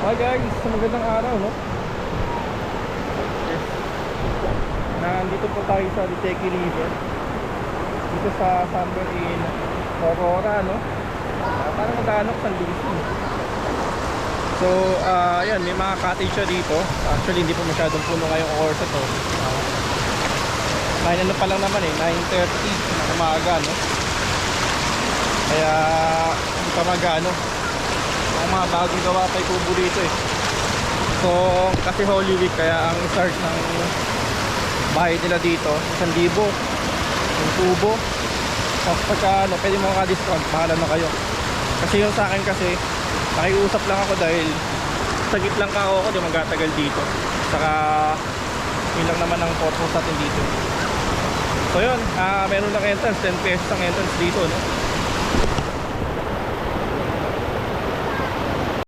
Hi guys, sa magandang araw, no? Yes. Nandito po tayo sa Liteki River. Dito sa somewhere in Aurora, no? Parang mag-aanok San Luis. So, ayan, may mga cottage siya dito. Actually, hindi po masyadong puno ngayong oras ito. 9 ano pa lang naman eh, 9:30 na umaga, no? Kaya, hindi pa mag-ano. Ang mga bagong gawa pa yung kubo dito eh. So kasi Holy Week, kaya ang start ng bahay nila dito 1,000 yung kubo. Tapos pagka ano, pwede mo ka-discount, bahala na kayo. Kasi yung sa akin kasi nakiusap lang ako dahil sagit lang ka ako, di magatagal dito. Saka yun lang naman ang purpose natin dito. So yun, meron lang entrance, 10 pesos ang entrance dito, no?